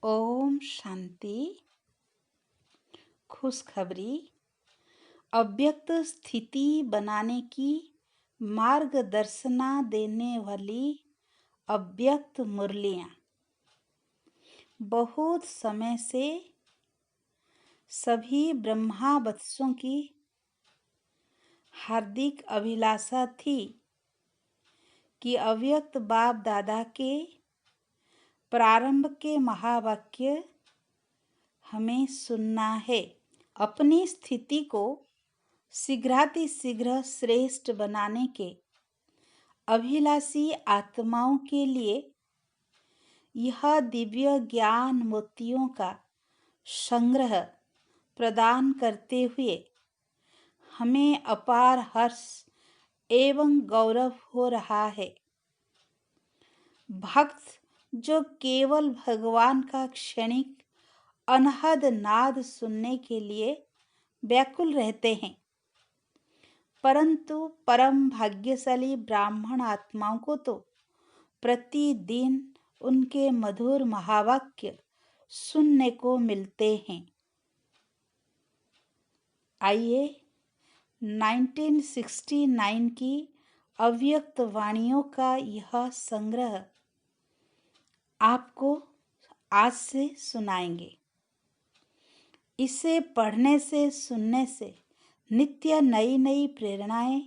ओम शांति। खुशखबरी। अव्यक्त स्थिति बनाने की मार्गदर्शना देने वाली अव्यक्त मुरलियां। बहुत समय से सभी ब्रह्मा वत्सों की हार्दिक अभिलाषा थी कि अव्यक्त बाप दादा के प्रारंभ के महावाक्य हमें सुनना है। अपनी स्थिति को शीघ्रातिशीघ्र श्रेष्ठ बनाने के अभिलाषी आत्माओं के लिए यह दिव्य ज्ञान मोतियों का संग्रह प्रदान करते हुए हमें अपार हर्ष एवं गौरव हो रहा है। भक्त जो केवल भगवान का क्षणिक अनहद नाद सुनने के लिए व्याकुल रहते हैं, परंतु परम भाग्यशाली ब्राह्मण आत्माओं को तो प्रतिदिन उनके मधुर महावाक्य सुनने को मिलते हैं। आइए 1969 की अव्यक्त वाणियों का यह संग्रह आपको आज से सुनाएंगे। इसे पढ़ने से सुनने से नित्य नई नई प्रेरणाएं,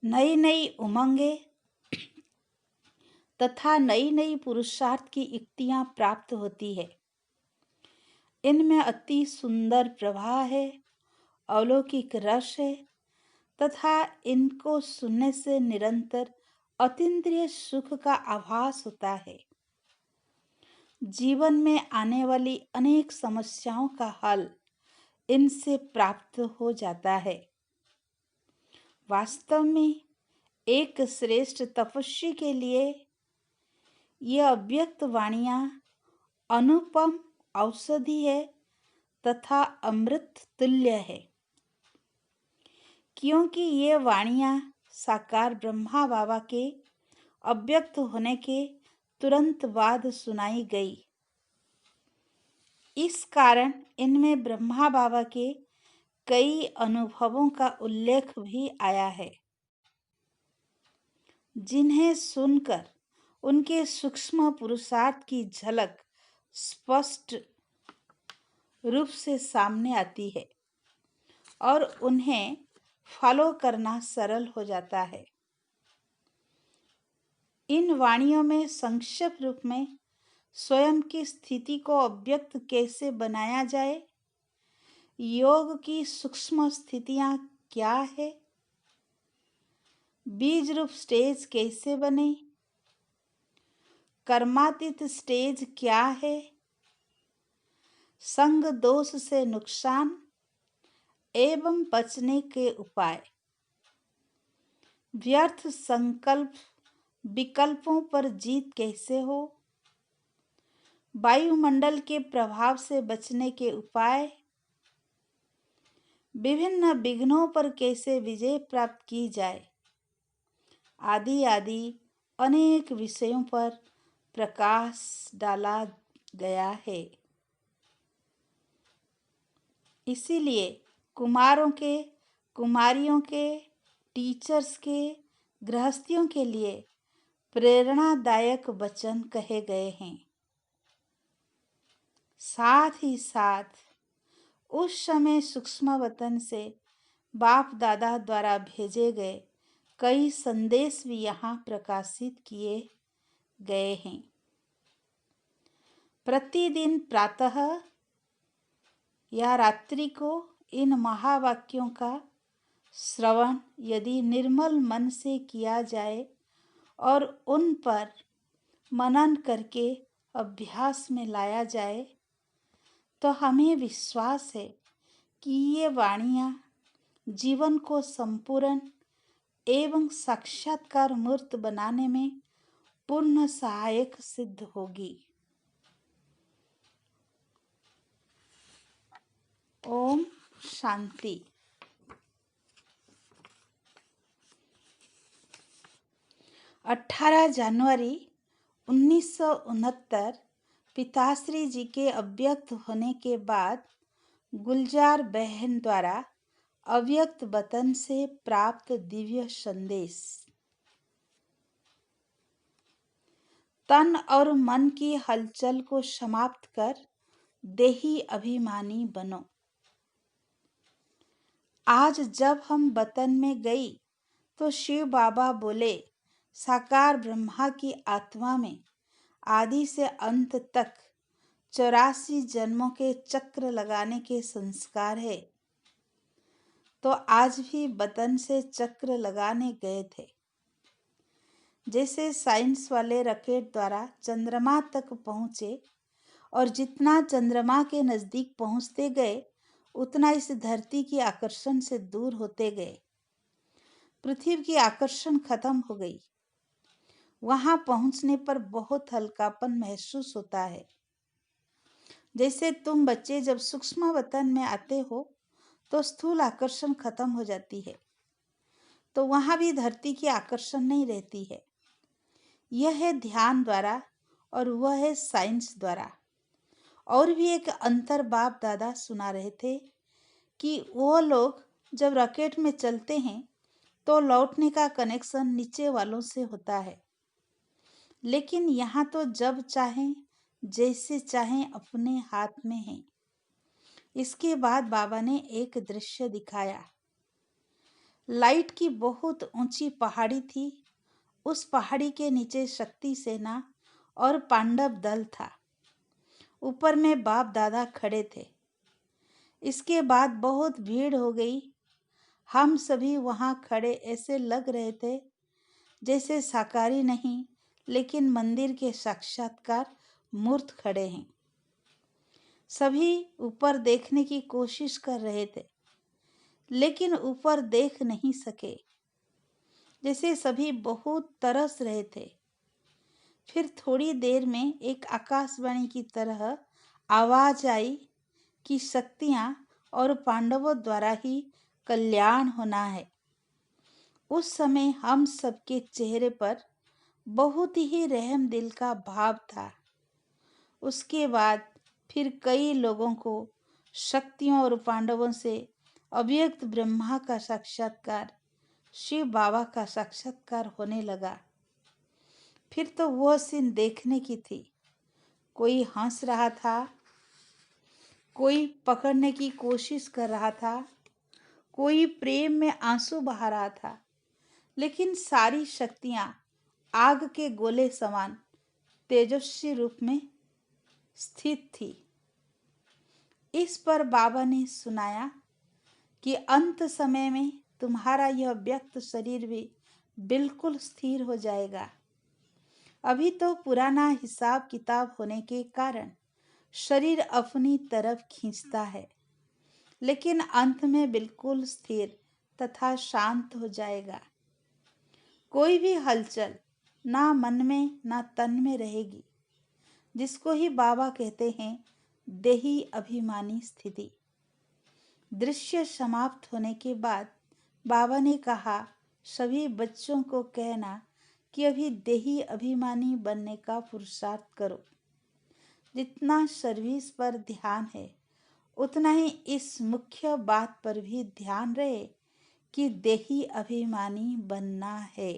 नई नई उमंगें तथा नई नई पुरुषार्थ की युक्तियां प्राप्त होती है। इनमें अति सुंदर प्रवाह है, अलौकिक रस है तथा इनको सुनने से निरंतर अतीन्द्रिय सुख का आभास होता है। जीवन में आने वाली अनेक समस्याओं का हल इनसे प्राप्त हो जाता है। वास्तव में एक श्रेष्ठ तपस्वी के लिए ये अव्यक्त वाणियां अनुपम औषधि है तथा अमृत तुल्य है, क्योंकि ये वाणियां साकार ब्रह्मा बाबा के अव्यक्त होने के तुरंत बाद सुनाई गई। इस कारण इनमें ब्रह्मा बाबा के कई अनुभवों का उल्लेख भी आया है, जिन्हें सुनकर उनके सूक्ष्म पुरुषार्थ की झलक स्पष्ट रूप से सामने आती है और उन्हें फॉलो करना सरल हो जाता है। इन वाणियों में संक्षिप्त रूप में स्वयं की स्थिति को अव्यक्त कैसे बनाया जाए, योग की सूक्ष्म स्थितियां क्या है, बीज रूप स्टेज कैसे बने, कर्मातीत स्टेज क्या है, संग दोष से नुकसान एवं बचने के उपाय, व्यर्थ संकल्प विकल्पों पर जीत कैसे हो, वायुमंडल के प्रभाव से बचने के उपाय, विभिन्न विघ्नों पर कैसे विजय प्राप्त की जाए, आदि आदि अनेक विषयों पर प्रकाश डाला गया है। इसीलिए कुमारों के, कुमारियों के, टीचर्स के, गृहस्थियों के लिए प्रेरणादायक वचन कहे गए हैं। साथ ही साथ उस समय सूक्ष्म वतन से बाप दादा द्वारा भेजे गए कई संदेश भी यहाँ प्रकाशित किए गए हैं। प्रतिदिन प्रातः या रात्रि को इन महावाक्यों का श्रवण यदि निर्मल मन से किया जाए और उन पर मनन करके अभ्यास में लाया जाए, तो हमें विश्वास है कि ये वाणियां जीवन को संपूर्ण एवं साक्षात्कार मूर्त बनाने में पूर्ण सहायक सिद्ध होगी। ओम शांति। 18 जनवरी 1969 पिताश्री जी के अव्यक्त होने के बाद गुलजार बहन द्वारा अव्यक्त वतन से प्राप्त दिव्य संदेश। तन और मन की हलचल को समाप्त कर देही अभिमानी बनो। आज जब हम वतन में गई तो शिव बाबा बोले, साकार ब्रह्मा की आत्मा में आदि से अंत तक 84 जन्मों के चक्र लगाने के संस्कार है। तो आज भी वतन से चक्र लगाने गए थे। जैसे साइंस वाले रॉकेट द्वारा चंद्रमा तक पहुंचे और जितना चंद्रमा के नजदीक पहुंचते गए उतना इस धरती की आकर्षण से दूर होते गए। पृथ्वी की आकर्षण खत्म हो गई। वहां पहुंचने पर बहुत हल्कापन महसूस होता है। जैसे तुम बच्चे जब सूक्ष्म वतन में आते हो तो स्थूल आकर्षण खत्म हो जाती है, तो वहां भी धरती की आकर्षण नहीं रहती है। यह है ध्यान द्वारा और वह है साइंस द्वारा। और भी एक अंतर बाप दादा सुना रहे थे कि वो लोग जब रॉकेट में चलते हैं तो लौटने का कनेक्शन नीचे वालों से होता है, लेकिन यहाँ तो जब चाहें जैसे चाहें अपने हाथ में है। इसके बाद बाबा ने एक दृश्य दिखाया। लाइट की बहुत ऊंची पहाड़ी थी। उस पहाड़ी के नीचे शक्ति सेना और पांडव दल था। ऊपर में बाप दादा खड़े थे। इसके बाद बहुत भीड़ हो गई। हम सभी वहां खड़े ऐसे लग रहे थे जैसे साकारी नहीं लेकिन मंदिर के साक्षात्कार मूर्त खड़े हैं। सभी ऊपर देखने की कोशिश कर रहे थे लेकिन ऊपर देख नहीं सके, जैसे सभी बहुत तरस रहे थे। फिर थोड़ी देर में एक आकाशवाणी की तरह आवाज आई कि शक्तियां और पांडवों द्वारा ही कल्याण होना है। उस समय हम सबके चेहरे पर बहुत ही रहम दिल का भाव था। उसके बाद फिर कई लोगों को शक्तियों और पांडवों से अव्यक्त ब्रह्मा का साक्षात्कार, शिव बाबा का साक्षात्कार होने लगा। फिर तो वह सीन देखने की थी। कोई हंस रहा था, कोई पकड़ने की कोशिश कर रहा था, कोई प्रेम में आंसू बहा रहा था, लेकिन सारी शक्तियां आग के गोले समान तेजस्वी रूप में स्थित थी। इस पर बाबा ने सुनाया कि अंत समय में तुम्हारा यह व्यक्त शरीर भी बिल्कुल स्थिर हो जाएगा। अभी तो पुराना हिसाब किताब होने के कारण शरीर अपनी तरफ खींचता है, लेकिन अंत में बिल्कुल स्थिर तथा शांत हो जाएगा। कोई भी हलचल ना मन में ना तन में रहेगी, जिसको ही बाबा कहते हैं देही अभिमानी स्थिति। दृश्य समाप्त होने के बाद बाबा ने कहा, सभी बच्चों को कहना कि अभी देही अभिमानी बनने का पुरुषार्थ करो। जितना सर्विस पर ध्यान है उतना ही इस मुख्य बात पर भी ध्यान रहे कि देही अभिमानी बनना है।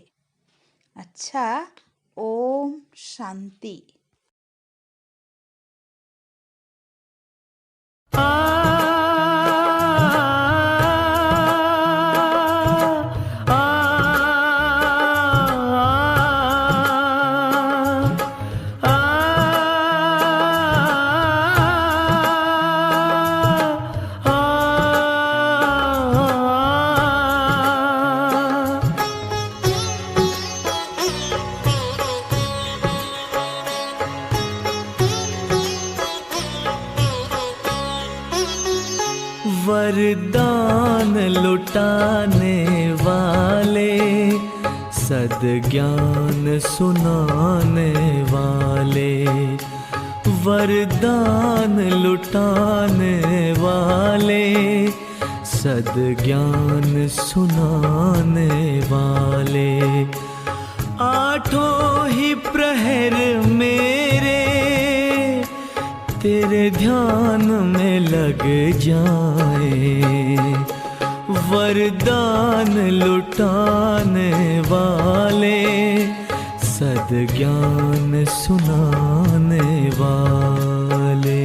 अच्छा, ओम शांति। वरदान लुटाने वाले, सद्ज्ञान सुनाने वाले, वरदान लुटाने वाले, सद्ज्ञान सुनाने वाले। आठों ही प्रहर मेरे तेरे ध्यान में लग जाए। वरदान लुटाने वाले, सद्ज्ञान सुनाने वाले।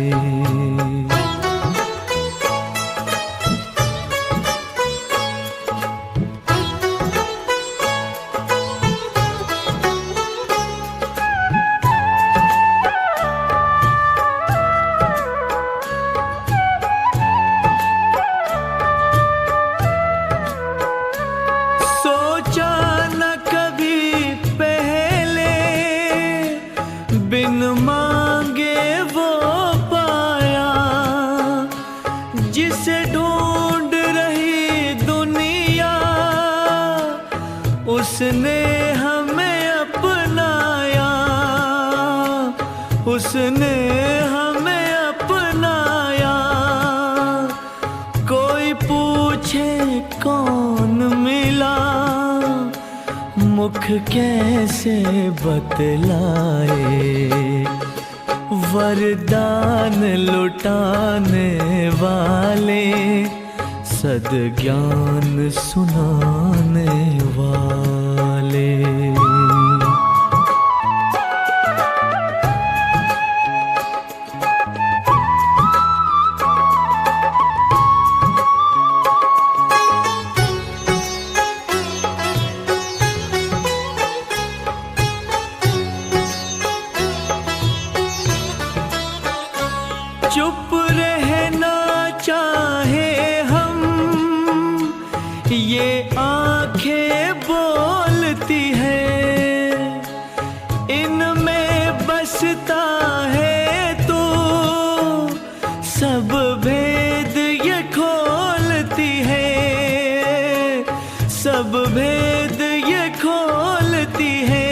बिन मांगे वो पाया, जिसे ढूंढ रही दुनिया, उसने हमें अपनाया, उसने हमें अपनाया। कोई पूछे कौन मिला, मुख कैसे बतलाए। वरदान लुटाने वाले, सद्ज्ञान सुनाने वाले। चुप रहना चाहे हम, ये आंखें बोलती है। इनमें बसता है तो सब भेद ये खोलती है, सब भेद ये खोलती है।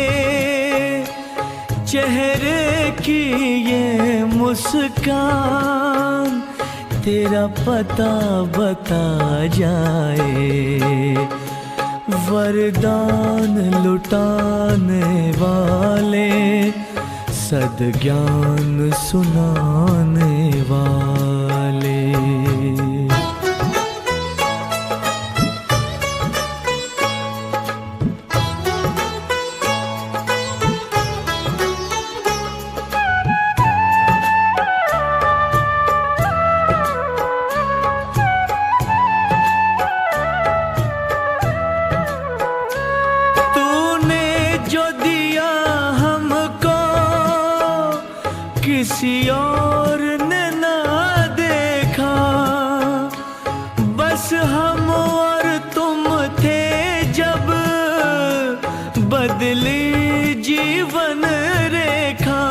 चेहरे की ये मुस्कान तेरा पता बता जाए। वरदान लुटाने वाले, सद्ज्ञान सुनाने वाले। किसी और ने ना देखा, बस हम और तुम थे जब बदली जीवन रेखा,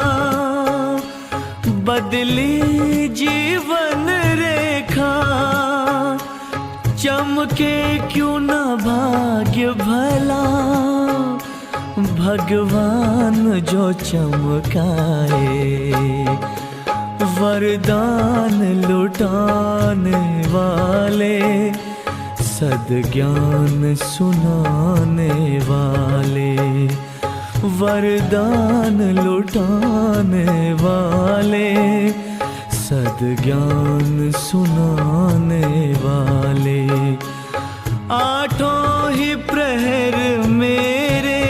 बदली जीवन रेखा। चमके क्यों ना भाग्य भला, भगवान जो चमकाए। वरदान लुटाने वाले, सद्ज्ञान सुनाने वाले। वरदान लुटाने वाले, सद्ज्ञान सुनाने वाले। आठों ही प्रहर मेरे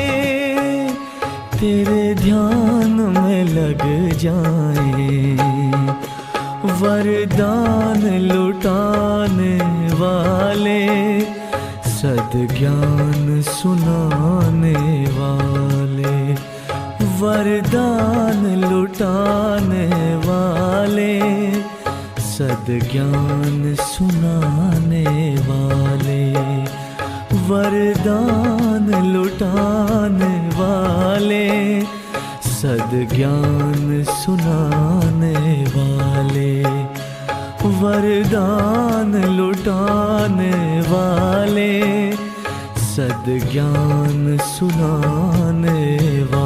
तेरे ध्यान में लग जाए। वरदान लुटाने वाले, सद्ज्ञान सुनाने वाले। वरदान लुटाने वाले, सद्ज्ञान सुनाने वाले। वरदान लुटाने वाले, सद्ज्ञान सुनाने वाले। वरदान लुटाने वाले, सद्ज्ञान सुनाने वाले।